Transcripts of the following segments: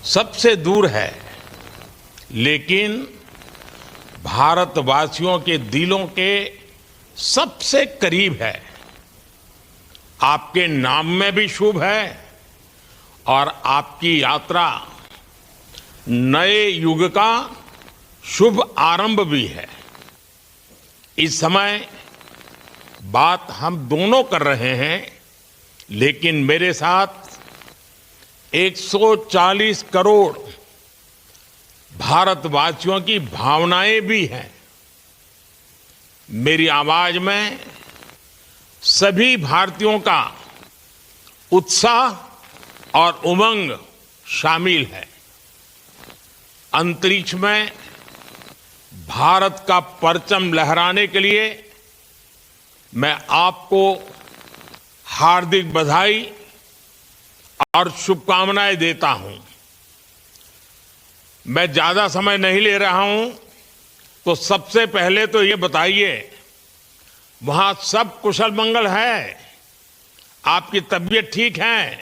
सबसे दूर है, लेकिन भारतवासियों के दिलों के सबसे करीब है। आपके नाम में भी शुभ है और आपकी यात्रा नए युग का शुभ आरंभ भी है। इस समय बात हम दोनों कर रहे हैं, लेकिन मेरे साथ 140 करोड़ भारतवासियों की भावनाएं भी हैं। मेरी आवाज में सभी भारतीयों का उत्साह और उमंग शामिल है। अंतरिक्ष में भारत का परचम लहराने के लिए मैं आपको हार्दिक बधाई और शुभकामनाएं देता हूं। मैं ज्यादा समय नहीं ले रहा हूं, तो सबसे पहले तो ये बताइए, वहां सब कुशल मंगल है? आपकी तबीयत ठीक है?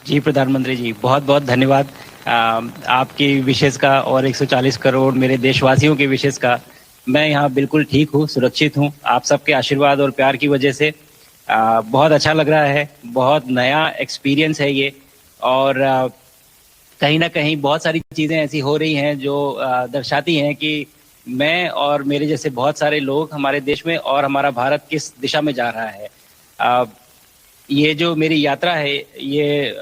जी प्रधानमंत्री जी, बहुत बहुत धन्यवाद आपकी विशेष का और 140 करोड़ मेरे देशवासियों की विशेष का। मैं यहाँ बिल्कुल ठीक हूँ, सुरक्षित हूँ। आप सबके आशीर्वाद और प्यार की वजह से बहुत अच्छा लग रहा है। बहुत नया एक्सपीरियंस है ये, और कहीं ना कहीं बहुत सारी चीज़ें ऐसी हो रही हैं जो दर्शाती हैं कि मैं और मेरे जैसे बहुत सारे लोग हमारे देश में और हमारा भारत किस दिशा में जा रहा है। ये जो मेरी यात्रा है, ये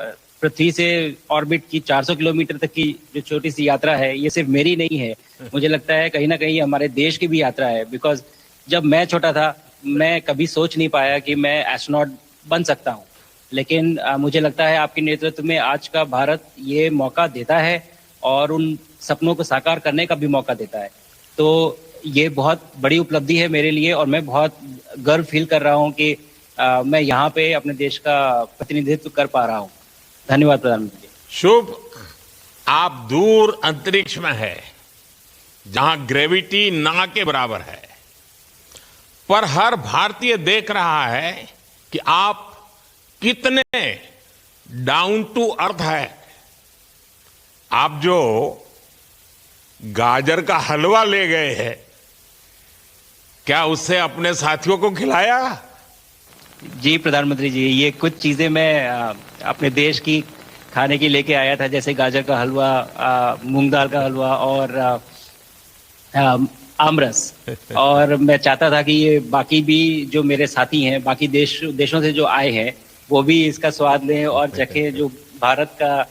पृथ्वी से ऑर्बिट की 400 किलोमीटर तक की जो छोटी सी यात्रा है, ये सिर्फ मेरी नहीं है। मुझे लगता है कहीं ना कहीं हमारे देश की भी यात्रा है। बिकॉज जब मैं छोटा था, मैं कभी सोच नहीं पाया कि मैं एस्ट्रोनॉट बन सकता हूँ, लेकिन मुझे लगता है आपके नेतृत्व में आज का भारत ये मौका देता है और उन सपनों को साकार करने का भी मौका देता है। तो ये बहुत बड़ी उपलब्धि है मेरे लिए, और मैं बहुत गर्व फील कर रहा हूँ कि मैं यहाँ पे अपने देश का प्रतिनिधित्व कर पा रहा हूँ। धन्यवाद प्रधानमंत्री जी। शुभ। आप दूर अंतरिक्ष में है, जहां ग्रेविटी ना के बराबर है, पर हर भारतीय देख रहा है कि आप कितने डाउन टू अर्थ है। आप जो गाजर का हलवा ले गए हैं, क्या उससे अपने साथियों को खिलाया? जी प्रधानमंत्री जी, ये कुछ चीज़ें मैं अपने देश की खाने की लेके आया था, जैसे गाजर का हलवा, मूंग दाल का हलवा और आमरस। और मैं चाहता था कि ये बाकी भी जो मेरे साथी हैं, बाकी देशों से जो आए हैं, वो भी इसका स्वाद लें और चखें। जो भारत का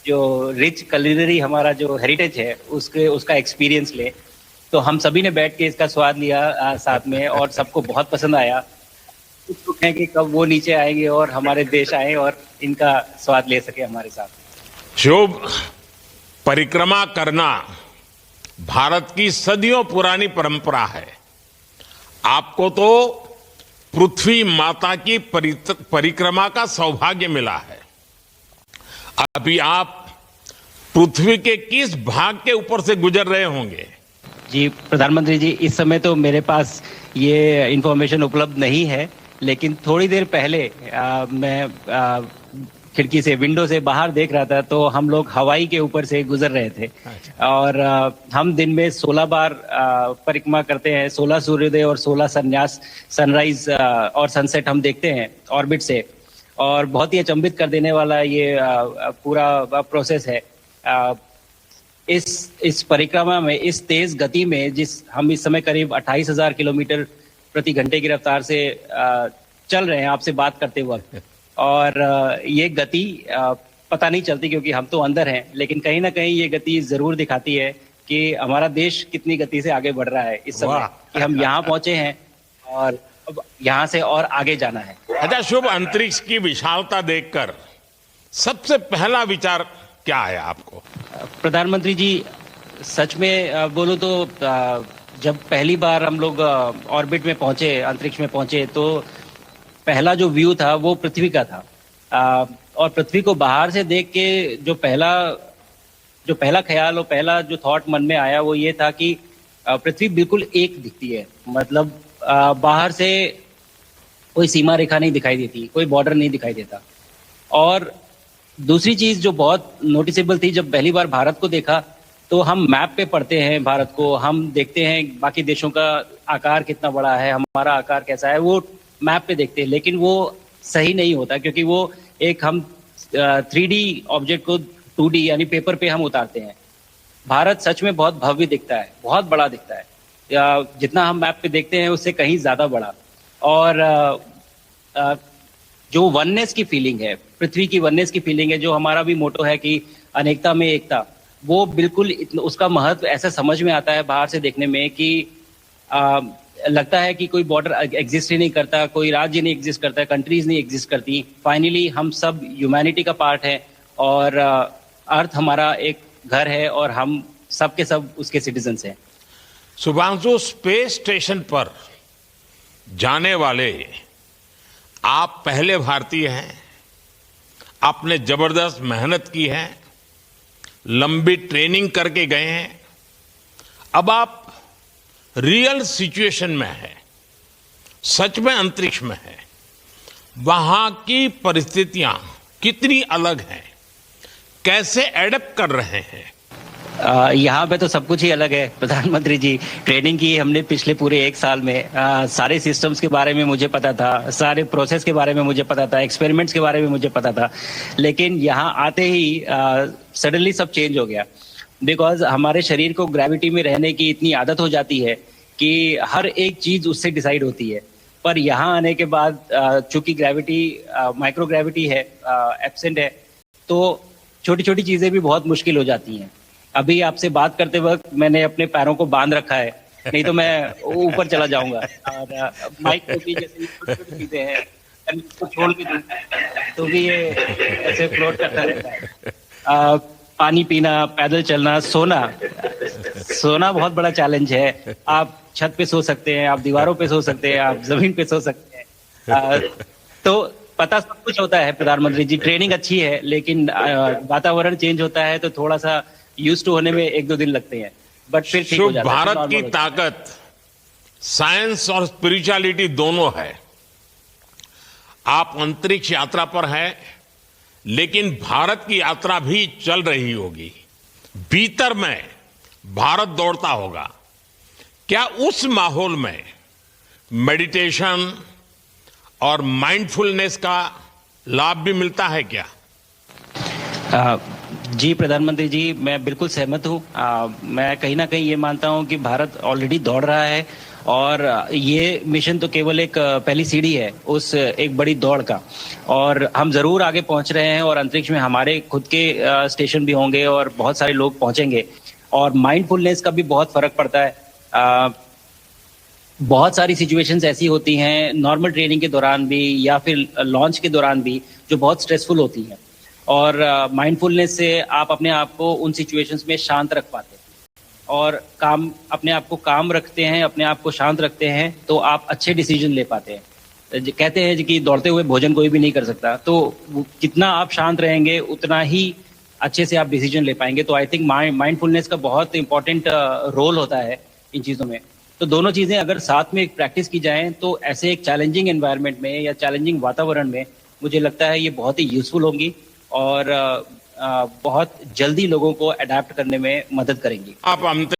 जो रिच कुलिनरी हमारा जो हेरिटेज है, उसका एक्सपीरियंस लें। तो हम सभी ने बैठ के इसका स्वाद लिया साथ में, और सबको बहुत पसंद आया। उत्सुक हैं कि कब वो नीचे आएंगे और हमारे देश आए और इनका स्वाद ले सके हमारे साथ। शुभ। परिक्रमा करना भारत की सदियों पुरानी परंपरा है। आपको तो पृथ्वी माता की परिक्रमा का सौभाग्य मिला है। अभी आप पृथ्वी के किस भाग के ऊपर से गुजर रहे होंगे? जी प्रधानमंत्री जी, इस समय तो मेरे पास ये इंफॉर्मेशन उपलब्ध नहीं है, लेकिन थोड़ी देर पहले मैं खिड़की से, विंडो से बाहर देख रहा था, तो हम लोग हवाई के ऊपर से गुजर रहे थे। और हम दिन में 16 बार परिक्रमा करते हैं। 16 सूर्योदय और 16 सनराइज और सनसेट हम देखते हैं ऑर्बिट से। और बहुत ही अचंभित कर देने वाला ये पूरा प्रोसेस है। इस परिक्रमा में, इस तेज गति में, हम इस समय करीब 28,000 किलोमीटर प्रति घंटे की रफ्तार से चल रहे हैं आपसे बात करते वक्त। और ये गति पता नहीं चलती, क्योंकि हम तो अंदर हैं, लेकिन कहीं ना कहीं ये गति जरूर दिखाती है कि हमारा देश कितनी गति से आगे बढ़ रहा है इस समय, कि हम यहाँ पहुंचे हैं और अब यहाँ से और आगे जाना है। अच्छा शुभ, अंतरिक्ष की विशालता देखकर सबसे पहला विचार क्या आया आपको? प्रधानमंत्री जी, सच में बोलो तो जब पहली बार हम लोग ऑर्बिट में पहुंचे, अंतरिक्ष में पहुंचे, तो पहला जो व्यू था वो पृथ्वी का था। और पृथ्वी को बाहर से देख के जो पहला ख्याल और पहला जो थॉट मन में आया, वो ये था कि पृथ्वी बिल्कुल एक दिखती है। मतलब बाहर से कोई सीमा रेखा नहीं दिखाई देती, कोई बॉर्डर नहीं दिखाई देता। और दूसरी चीज जो बहुत नोटिसेबल थी, जब पहली बार भारत को देखा तो हम मैप पे पढ़ते हैं भारत को, हम देखते हैं बाकी देशों का आकार कितना बड़ा है, हमारा आकार कैसा है, वो मैप पे देखते हैं, लेकिन वो सही नहीं होता क्योंकि वो एक हम 3D ऑब्जेक्ट को 2D यानी पेपर पे हम उतारते हैं। भारत सच में बहुत भव्य दिखता है, बहुत बड़ा दिखता है, जितना हम मैप पे देखते हैं उससे कहीं ज्यादा बड़ा। और जो वननेस की फीलिंग है, पृथ्वी की वननेस की फीलिंग है, जो हमारा भी मोटो है कि अनेकता में एकता, वो बिल्कुल उसका महत्व ऐसा समझ में आता है बाहर से देखने में कि लगता है कि कोई बॉर्डर एग्जिस्ट ही नहीं करता, कोई राज्य नहीं एग्जिस्ट करता, कंट्रीज नहीं एग्जिस्ट करती। फाइनली हम सब ह्यूमैनिटी का पार्ट है और अर्थ हमारा एक घर है और हम सब के सब उसके सिटीजन्स हैं। शुभांशु, स्पेस स्टेशन पर जाने वाले आप पहले भारतीय हैं। आपने जबरदस्त मेहनत की है, लंबी ट्रेनिंग करके गए हैं। अब आप रियल सिचुएशन में है, सच में अंतरिक्ष में है। वहां की परिस्थितियां कितनी अलग हैं, कैसे एडप्ट कर रहे हैं? यहाँ पे तो सब कुछ ही अलग है प्रधानमंत्री जी। ट्रेनिंग की हमने पिछले पूरे 1 साल में, सारे सिस्टम्स के बारे में मुझे पता था, सारे प्रोसेस के बारे में मुझे पता था, एक्सपेरिमेंट्स के बारे में मुझे पता था, लेकिन यहाँ आते ही सडनली सब चेंज हो गया। बिकॉज हमारे शरीर को ग्रेविटी में रहने की इतनी आदत हो जाती है कि हर एक चीज उससे डिसाइड होती है। पर यहाँ आने के बाद चूंकि ग्रेविटी माइक्रो ग्रेविटी है, एब्सेंट है, तो छोटी छोटी चीजें भी बहुत मुश्किल हो जाती हैं। अभी आपसे बात करते वक्त मैंने अपने पैरों को बांध रखा है, नहीं तो मैं ऊपर चला जाऊंगा। और माइक को भी जैसे छोटी छोटी चीजें हैं, इसको छोड़ भी दूं तो भी ये ऐसे फ्लोट करता रहता है। पानी पीना, पैदल चलना, सोना बहुत बड़ा चैलेंज है। आप छत पे सो सकते हैं, आप दीवारों पे सो सकते हैं, आप जमीन पे सो सकते हैं। तो पता सब कुछ होता है प्रधानमंत्री जी, ट्रेनिंग अच्छी है, लेकिन वातावरण चेंज होता है तो थोड़ा सा यूज टू होने में 1-2 दिन लगते हैं, बट फिर ठीक हो जाता है। भारत की ताकत साइंस और स्पिरिचुअलिटी दोनों है। आप अंतरिक्ष यात्रा पर हैं, लेकिन भारत की यात्रा भी चल रही होगी। भीतर में भारत दौड़ता होगा। क्या उस माहौल में मेडिटेशन और माइंडफुलनेस का लाभ भी मिलता है क्या? जी प्रधानमंत्री जी, मैं बिल्कुल सहमत हूँ। मैं कहीं ना कहीं ये मानता हूँ कि भारत ऑलरेडी दौड़ रहा है और ये मिशन तो केवल एक पहली सीढ़ी है उस एक बड़ी दौड़ का, और हम जरूर आगे पहुंच रहे हैं और अंतरिक्ष में हमारे खुद के स्टेशन भी होंगे और बहुत सारे लोग पहुंचेंगे। और माइंडफुलनेस का भी बहुत फर्क पड़ता है। बहुत सारी सिचुएशंस ऐसी होती हैं नॉर्मल ट्रेनिंग के दौरान भी या फिर लॉन्च के दौरान भी जो बहुत स्ट्रेसफुल होती हैं, और माइंडफुलनेस से आप अपने आप को उन सिचुएशंस में शांत रख पाते हैं और अपने आप को काम रखते हैं, अपने आप को शांत रखते हैं, तो आप अच्छे डिसीजन ले पाते हैं। कहते हैं कि दौड़ते हुए भोजन कोई भी नहीं कर सकता, तो जितना आप शांत रहेंगे उतना ही अच्छे से आप डिसीजन ले पाएंगे। तो आई थिंक माइंडफुलनेस का बहुत इंपॉर्टेंट रोल होता है इन चीज़ों में। तो दोनों चीज़ें अगर साथ में प्रैक्टिस की जाएं तो ऐसे एक चैलेंजिंग एनवायरनमेंट में या चैलेंजिंग वातावरण में मुझे लगता है ये बहुत ही यूजफुल होंगी और बहुत जल्दी लोगों को अडेप्ट करने में मदद करेंगी। आप